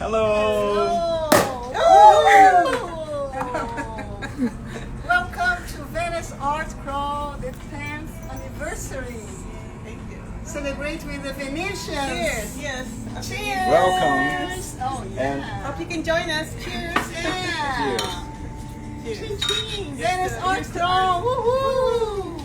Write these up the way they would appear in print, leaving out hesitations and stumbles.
Hello. Oh. Welcome to Venice Art Crawl, the 10th anniversary. Thank you. Celebrate with the Venetians. Cheers. Yes. Cheers. Welcome. Oh yeah. Hope you can join us. Cheers. Yeah. Cheers. Venice Art Crawl. Woohoo!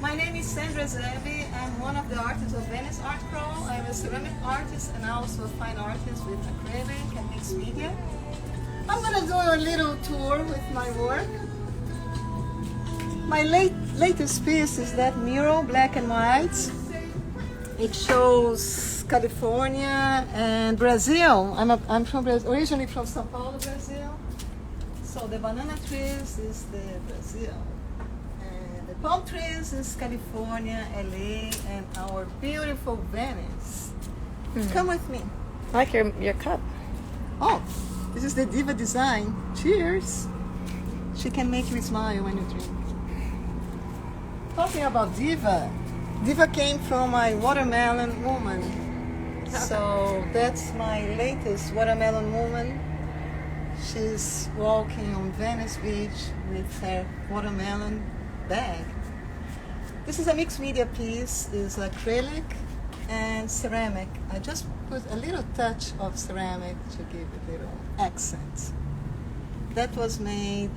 My name is Sandra Zebi. I'm one of the artists of Venice Art Crawl. I'm a ceramic artist and also a fine artist with acrylic and mixed media. I'm gonna do a little tour with my work. My latest piece is that mural, black and white. It shows California and Brazil. I'm from Brazil, originally from São Paulo, Brazil. So the banana trees is the Brazil. And the palm trees is California, LA, and our beautiful Venice. Come with me. I like your cup. Oh, this is the Diva design. Cheers. She can make you smile when you drink. Talking about Diva, Diva came from my watermelon woman. So that's my latest watermelon woman. She's walking on Venice Beach with her watermelon bag. This is a mixed media piece. It's acrylic and ceramic. I just put a little touch of ceramic to give a little accent. That was made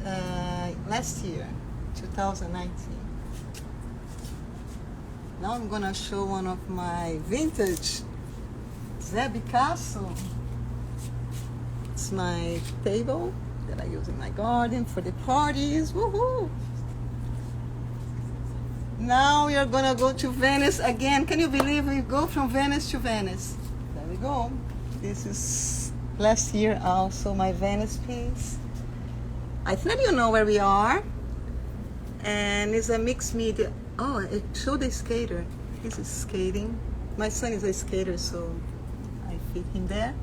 last year, 2019. Now I'm gonna show one of my vintage DCastro. It's my table that I use in my garden for the parties. Woohoo! Now we are gonna go to Venice again. Can you believe we go from Venice to Venice? There we go. This is last year also my Venice piece. I think you know where we are. And it's a mixed media. Oh, it showed the skater. He's skating. My son is a skater, so I fit him there.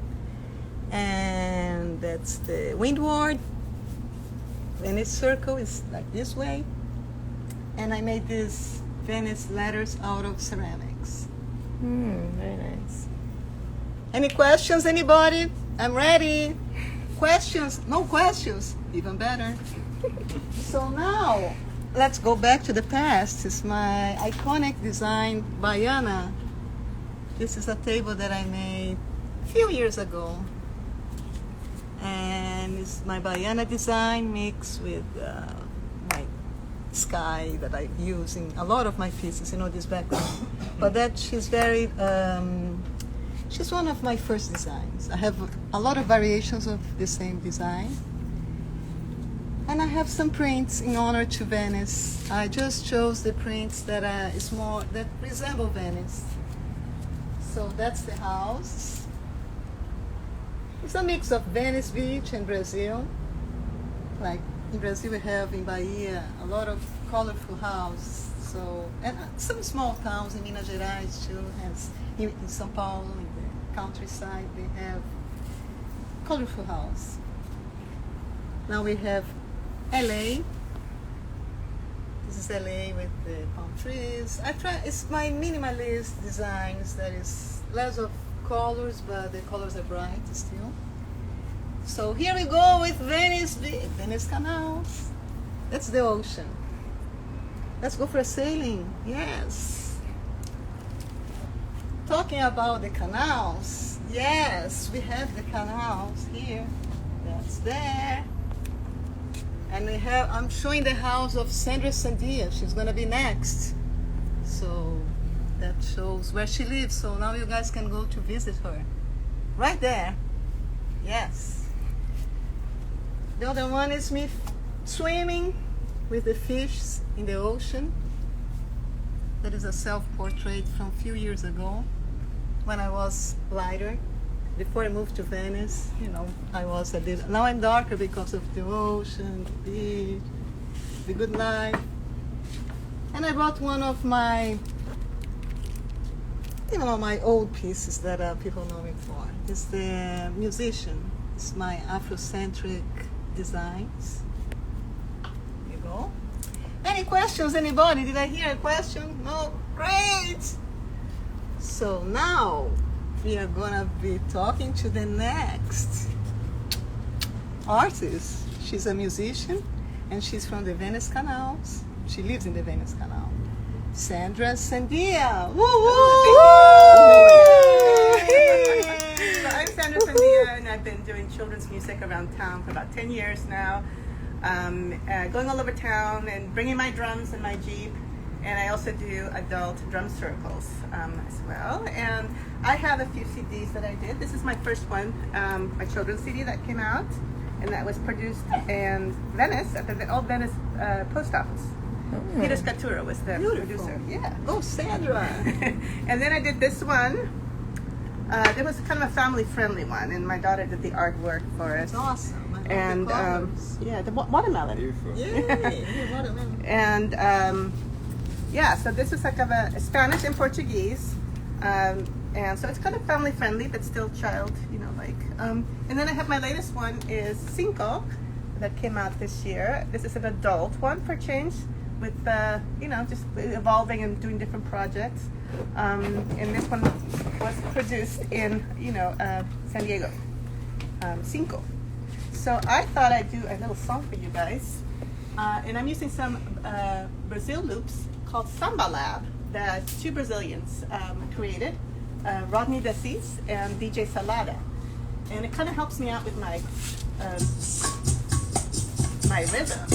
And that's the windward. Venice circle is like this way. And I made these Venice letters out of ceramics. Very nice. Any questions, anybody? I'm ready. Questions? No questions? Even better. So now, let's go back to the past. It's my iconic design, Baiana. This is a table that I made a few years ago. And it's my Baiana design mixed with my sky that I use in a lot of my pieces, this background. But that she's very, she's one of my first designs. I have a lot of variations of the same design. And I have some prints in honor to Venice. I just chose the prints that that resemble Venice. So that's the house. It's a mix of Venice Beach and Brazil. Like in Brazil we have in Bahia a lot of colorful houses. So, and some small towns in Minas Gerais too. In São Paulo, in the countryside, they have colorful house. Now we have LA. This is LA with the palm trees. It's my minimalist designs that is less of colors, but the colors are bright still. So here we go with Venice canals. That's the ocean. Let's go for a sailing. Yes. Talking about the canals. Yes, we have the canals here. That's there. And I'm showing the house of Sandra Sandra. She's gonna be next. So that shows where she lives. So now you guys can go to visit her. Right there. Yes. The other one is me swimming with the fish in the ocean. That is a self-portrait from a few years ago when I was lighter. Before I moved to Venice, I was a little. Now I'm darker because of the ocean, the beach, the good life. And I brought one of my, my old pieces that people know me for. It's the musician. It's my Afrocentric designs. There you go. Any questions, anybody? Did I hear a question? No? Great! So now, we are gonna be talking to the next artist. She's a musician and she's from the Venice canals. She lives in the Venice canal. Sandra Sandra. Woo So I'm Sandra Sandra, and I've been doing children's music around town for about 10 years now. Going all over town and bringing my drums and my Jeep. And I also do adult drum circles as well. And I have a few CDs that I did. This is my first one, my children's CD that came out. And that was produced in Venice, at the old Venice post office. Peter Scaturo was the producer. Yeah. Oh, Sandra. And then I did this one. It was kind of a family-friendly one, and my daughter did the artwork for us. It's awesome. I love And the colors. yeah, the watermelon. Beautiful. Yay, watermelon. And yeah, so this is like a Spanish and Portuguese, and so it's kind of family friendly, but still child, like. And then I have my latest one is Cinco, that came out this year. This is an adult one for change, with just evolving and doing different projects. And this one was produced in San Diego, Cinco. So I thought I'd do a little song for you guys, and I'm using some Brazil loops called Samba Lab that two Brazilians created, Rodney Decis and DJ Salada. And it kind of helps me out with my my rhythm.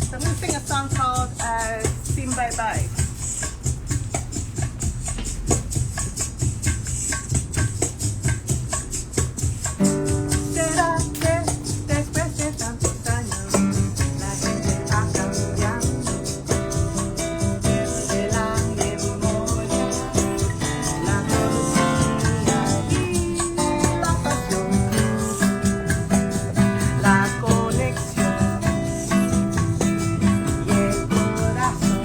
So I'm going to sing a song called Sim Bye Bye. ¿Será que después de tantos años la gente va cambiando? Pierde la memoria, la poesía y la pasión, la conexión y el corazón.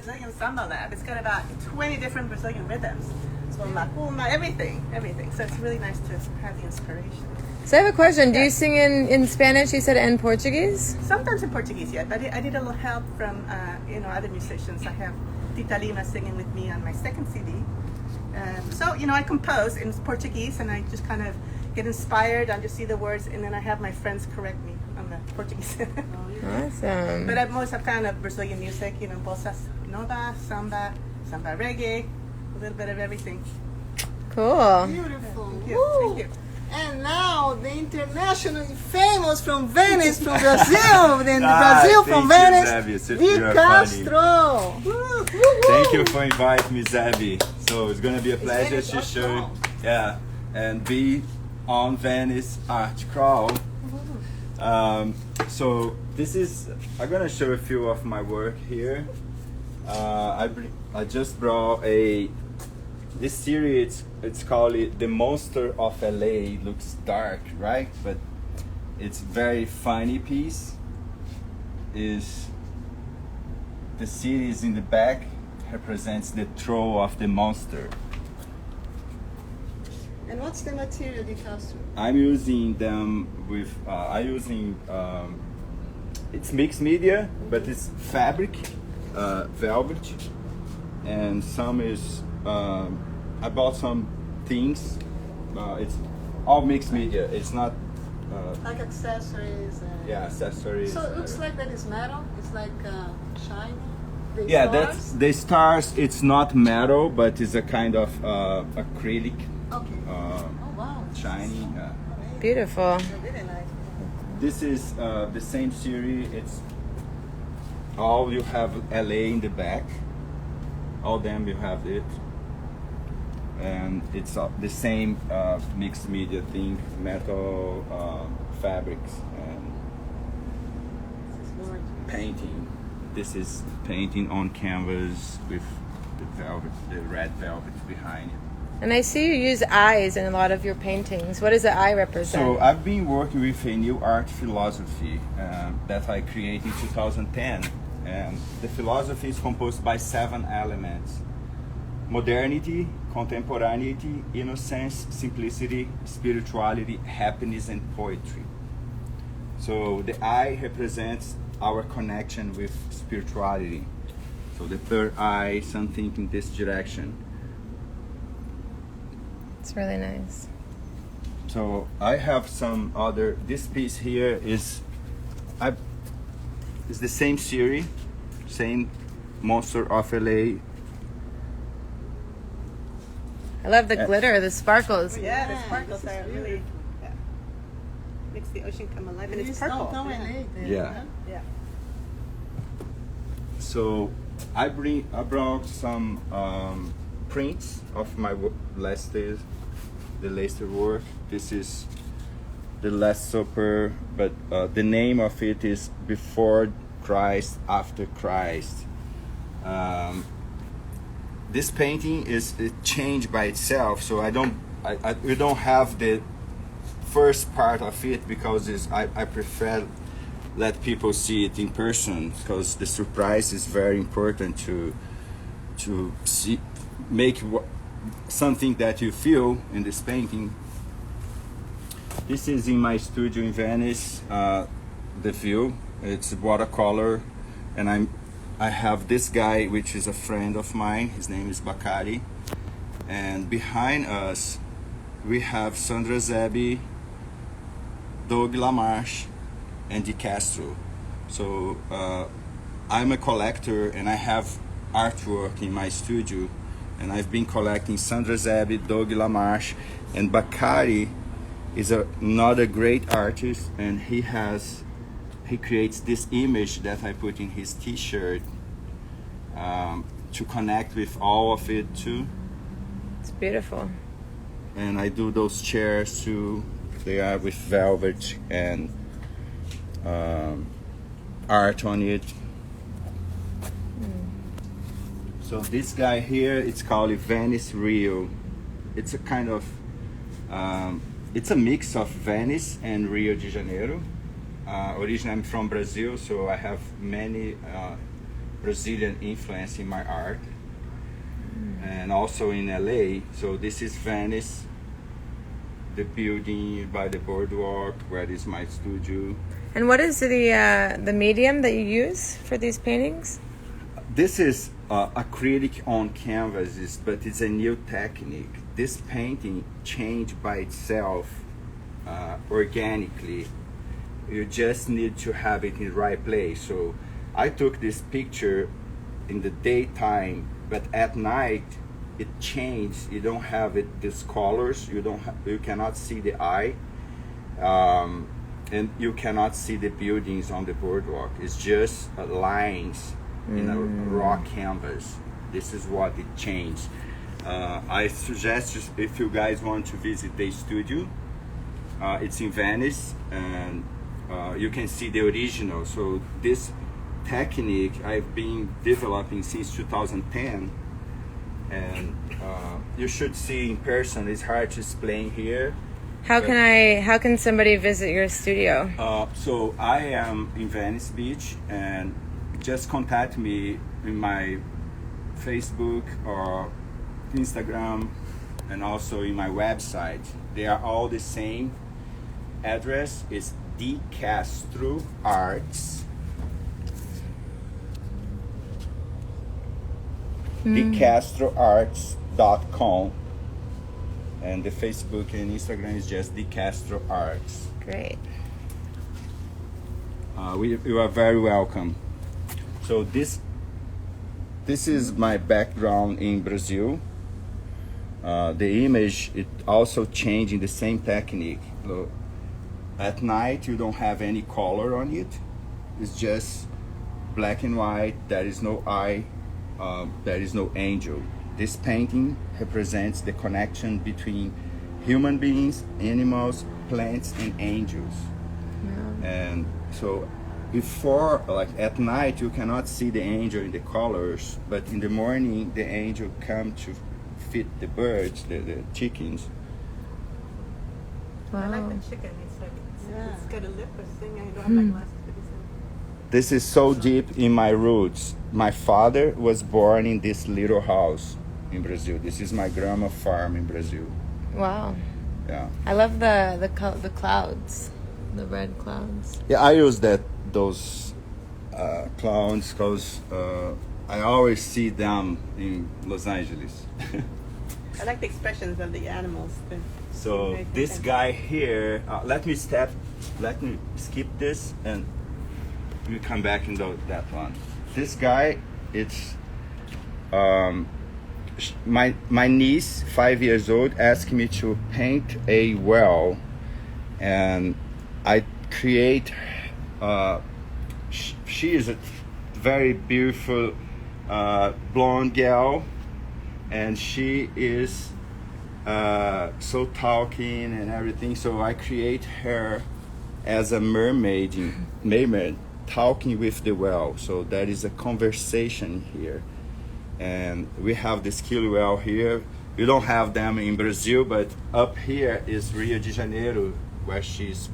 Brazilian samba lab. It's got about 20 different Brazilian rhythms. So macumba, everything. So it's really nice to have the inspiration. So I have a question. Do you sing in Spanish, you said, and Portuguese? Sometimes in Portuguese, yeah. But I did a little help from other musicians. I have Tita Lima singing with me on my second CD. So I compose in Portuguese, and I just kind of get inspired. I just see the words, and then I have my friends correct me on the Portuguese. Awesome. But I most have kind of Brazilian music, bossa nova, samba reggae, a little bit of everything. Cool. Beautiful. Thank you. Woo! Thank you. And now the internationally famous from Venice, from Brazil, Brazil from Venice, DCastro. Thank you for inviting me, Zebi. So it's gonna be a pleasure to show, and be on Venice Art Crawl. So this is, I'm gonna show a few of my work here. I just brought this series, it's called The Monster of LA. It looks dark, right? But it's very funny piece. Is the series in the back represents the throw of the monster. And what's the material, DCastro? I'm using them with, it's mixed media, but it's fabric, velvet, and some is, I bought some things, it's all mixed media, it's not... Like accessories. accessories. So it looks like that is metal, it's like shiny. The Yeah, stars? that's, the stars, it's not metal, but it's a kind of acrylic, Okay. Oh wow. shiny. Beautiful. Really nice. This is the same series. It's all you have LA in the back. All them you have it, and it's the same mixed media thing, metal, fabrics, and This is gorgeous. painting. This is painting on canvas with the velvet, the red velvet behind it. And I see you use eyes in a lot of your paintings. What does the eye represent? So I've been working with a new art philosophy that I created in 2010. And the philosophy is composed by 7 elements: modernity, contemporaneity, innocence, simplicity, spirituality, happiness, and poetry. So the eye represents our connection with spirituality. So the third eye, something in this direction. It's really nice. So I have some other. This piece here is the same series, same Monster of LA. I love the glitter, the sparkles. Yeah, the Yeah, sparkles this is are really makes the ocean come alive, and it's purple. downtown Yeah. LA there, Yeah. huh? Yeah. So I brought some prints of my the latest work. This is the Last Supper, but the name of it is Before Christ, After Christ. This painting is changed by itself, so we don't have the first part of it because I prefer let people see it in person, because the surprise is very important to see, make something that you feel in this painting. This is in my studio in Venice, the view. It's watercolor, and I have this guy, which is a friend of mine. His name is Bakari, and behind us we have Sandra Zebi, Doug Lamarche, and DCastro. So I'm a collector, and I have artwork in my studio, and I've been collecting Sandra Zebi, Doug Lamarche, and Bakari is another great artist, and he creates this image that I put in his t-shirt to connect with all of it too. It's beautiful. And I do those chairs too. They are with velvet and art on it. So this guy here, it's called Venice Rio. It's a kind of, it's a mix of Venice and Rio de Janeiro. Originally I'm from Brazil, so I have many Brazilian influence in my art, and also in LA. So this is Venice, the building by the boardwalk where is my studio. And what is the medium that you use for these paintings? This is acrylic on canvases, but it's a new technique. This painting changed by itself organically. You just need to have it in the right place. So I took this picture in the daytime, but at night it changed. You don't have it these colors. You cannot see the eye, and you cannot see the buildings on the boardwalk. It's just lines in a raw canvas. This is what it changed. I suggest if you guys want to visit the studio, it's in Venice, and you can see the original. So this technique I've been developing since 2010, and you should see in person. It's hard to explain here. How can somebody visit your studio? So I am in Venice Beach, and just contact me in my Facebook or Instagram, and also in my website. They are all the same address. It's DCastro Arts. DCastroArts.com, and the Facebook and Instagram is just DCastro Arts. Great. You are very welcome. So this is my background in Brazil. The image, it also changed in the same technique. Look, at night you don't have any color on it. It's just black and white. There is no eye. There is no angel. This painting represents the connection between human beings, animals, plants, and angels. Yeah. And so before, like at night, you cannot see the angel in the colors, but in the morning, the angel come to feed the birds, the chickens. I like Wow. the chicken. It's like Yeah. it's got a lip or thing. I don't have my glasses, but it's This is so deep in my roots. My father was born in this little house in Brazil. This is my grandma farm in Brazil. Wow. Yeah. I love the clouds, the red clouds. Yeah, I use those clowns because I always see them in Los Angeles. I like the expressions of the animals. So this guy here, let me skip this and we come back into that one. This guy, it's my niece, 5 years old, asked me to paint a well, and I create. She is a very beautiful blonde girl, and she is so talking and everything. So I create her as a mermaid talking with the well. So there is a conversation here, and we have the skill well here. We don't have them in Brazil, but up here is Rio de Janeiro, where she's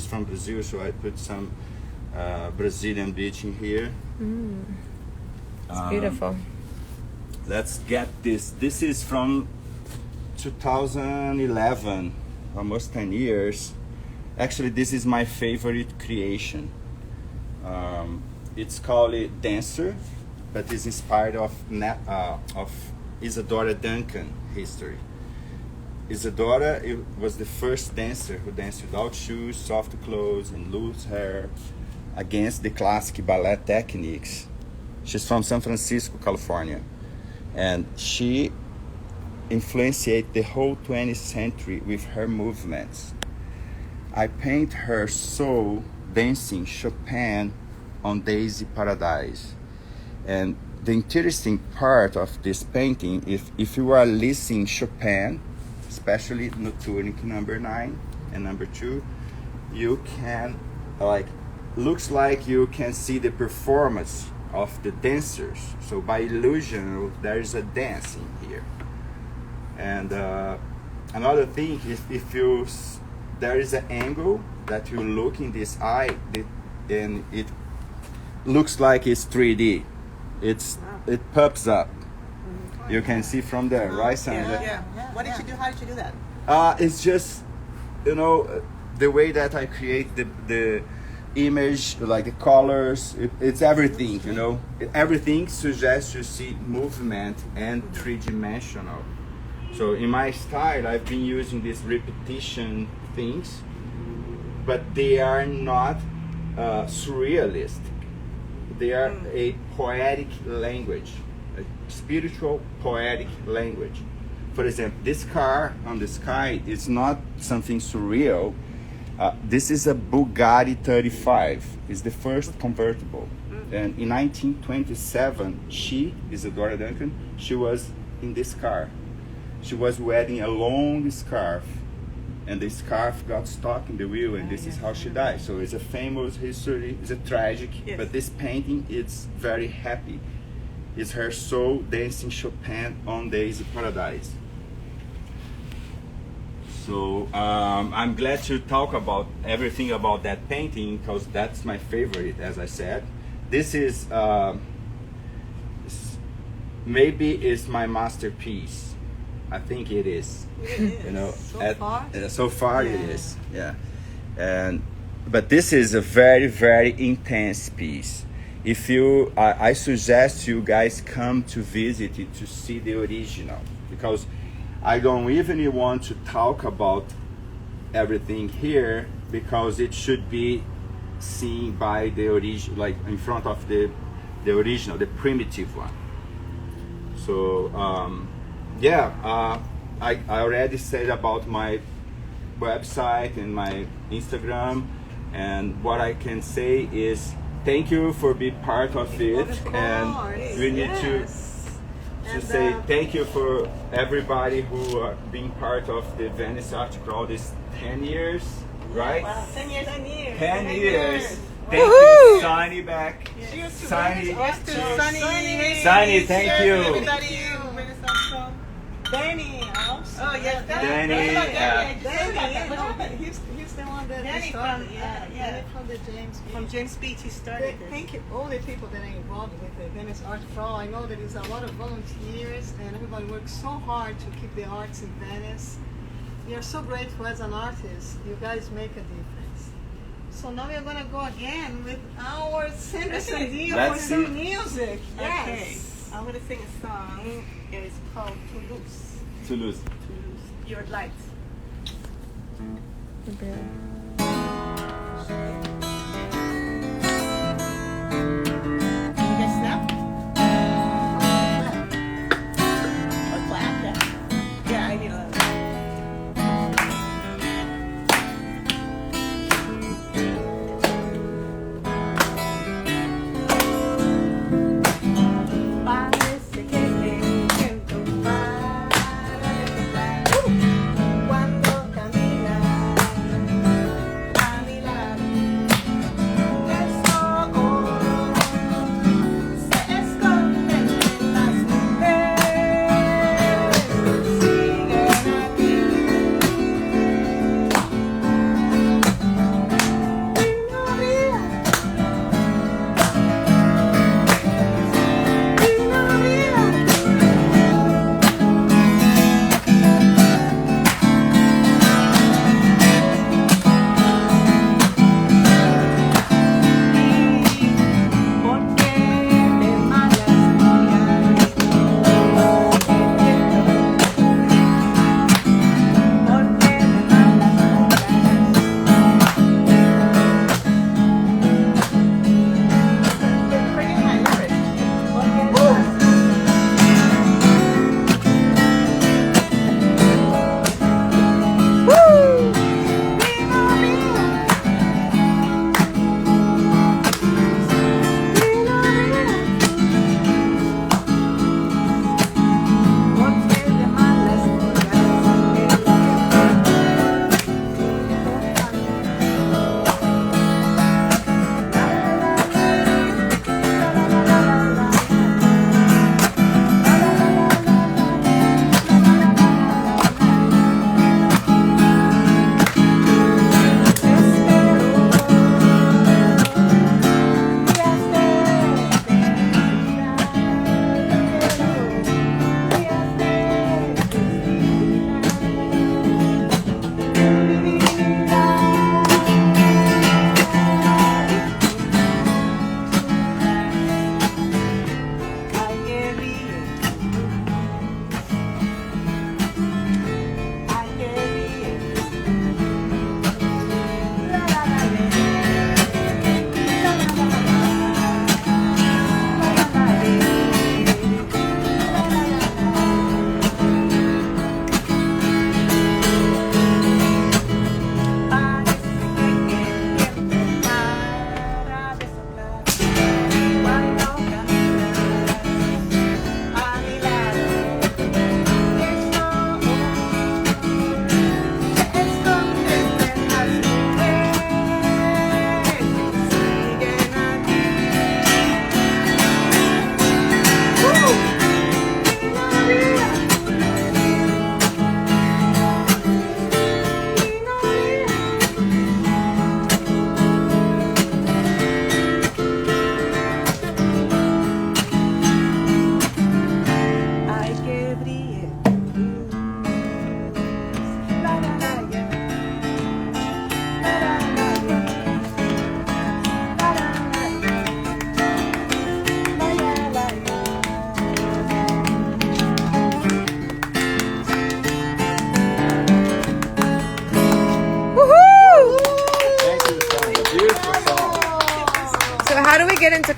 from Brazil. So I put some Brazilian beach in here. It's beautiful. Let's get this. This is from 2011, almost 10 years. Actually, this is my favorite creation. It's called Dancer, but it's inspired of Isadora Duncan history. Isadora was the first dancer who danced without shoes, soft clothes, and loose hair against the classic ballet techniques. She's from San Francisco, California, and she influenced the whole 20th century with her movements. I paint her soul dancing Chopin on Daisy Paradise. And the interesting part of this painting, if you are listening Chopin, especially Nocturnic number 9 and number 2, you can, looks like you can see the performance of the dancers. So by illusion, there is a dancing here. And another thing is, there is an angle that you look in this eye, and it looks like it's 3D. it pops up. You can see from there, right, Sandra? Yeah. What did you do? How did you do that? It's just, the way that I create the image, like the colors, it's everything, Everything suggests you see movement and three-dimensional. So in my style, I've been using these repetition things, but they are not surrealistic. They are a poetic language, a spiritual poetic language. For example, this car on the sky is not something surreal. This is a Bugatti 35. It's the first convertible. And in 1927, she, Isadora Duncan, she was in this car. She was wearing a long scarf, and the scarf got stuck in the wheel, and this is how she died. So it's a famous history, it's a tragic, but this painting is very happy. It's her soul dancing Chopin on Days of Paradise. So I'm glad to talk about everything about that painting because that's my favorite, as I said. This is maybe it's my masterpiece. I think it is. It is. So far it is. Yeah. But this is a very, very intense piece. If you, I suggest you guys come to visit it to see the original, because I don't even want to talk about everything here because it should be seen by the original, like in front of the original, the primitive one. So I already said about my website and my Instagram, and what I can say is thank you for being part of it, and we need to say thank you for everybody who are being part of the Venice Art Crawl this 10 years, right? Wow, 10 years. 10 years. Thank you, Sunny back. Cheers to Sunny. Venice. Sunny. Sunny, thank you. Everybody, Danny also. Oh, yes, Danny, He's the one that Danny started. from, Danny from the James Beach. From James Beach, he started this. Thank you, all the people that are involved with the Venice Art Crawl. I know that there's a lot of volunteers and everybody works so hard to keep the arts in Venice. We are so grateful as an artist. You guys make a difference. So now we're going to go again with our Sandra Sandra for Let's some see. music. Yes. Okay, I'm going to sing a song. It's called Toulouse. Toulouse. Your Light. Can you guys snap? Or clap? Yeah, I need a little. Parece que el viento para cuando camina a mi lado. El sol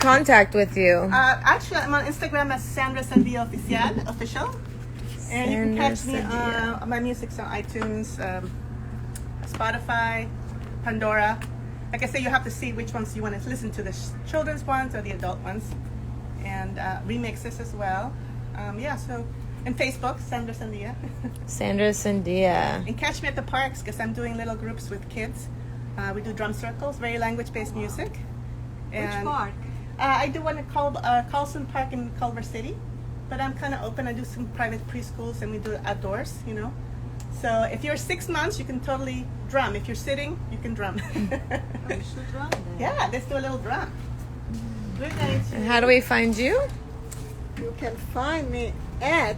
contact with you? Actually, I'm on Instagram as Sandra Sandra official. And you can catch me on my music's on iTunes, Spotify, Pandora. Like I say, you have to see which ones you want to listen to, the children's ones or the adult ones. And remixes as well. And Facebook, Sandra Sandra. Sandra Sandra. And catch me at the parks because I'm doing little groups with kids. We do drum circles, very language-based music. Which park? I do one at Carlson Park in Culver City, but I'm kind of open. I do some private preschools and we do it outdoors, you know. So if you're 6 months, you can totally drum. If you're sitting, you can drum. You should drum then. Yeah, let's do a little drum. We're going to. And how do we find you? You can find me at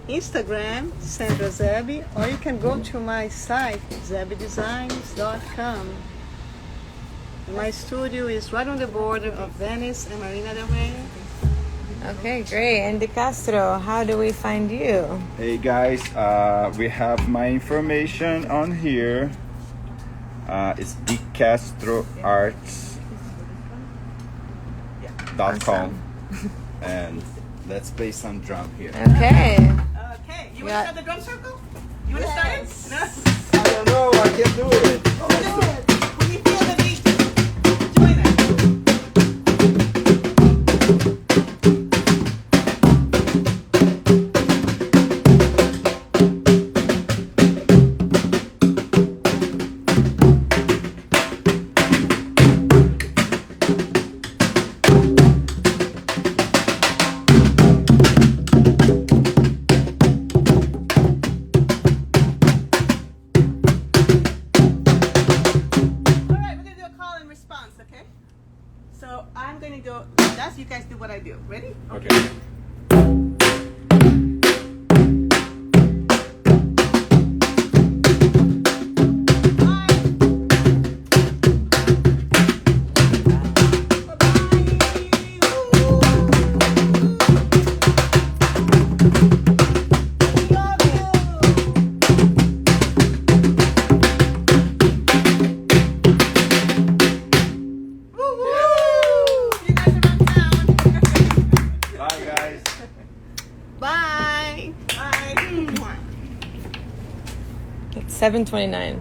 Instagram, Sandra Zebi, or you can go to my site, zebidesigns.com. My studio is right on the border of Venice and Marina del Rey. Okay, great. And DCastro, how do we find you? Hey guys, we have my information on here. It's DCastroArts.com. And let's play some drum here. Okay. Okay, you want to start the drum circle? You want to start it? No? I don't know, I can do it. Do it. When you feel the beat, join us. So I'm going to go like that. You guys do what I do. Ready? Okay. Bye. Bye. It's 7:29.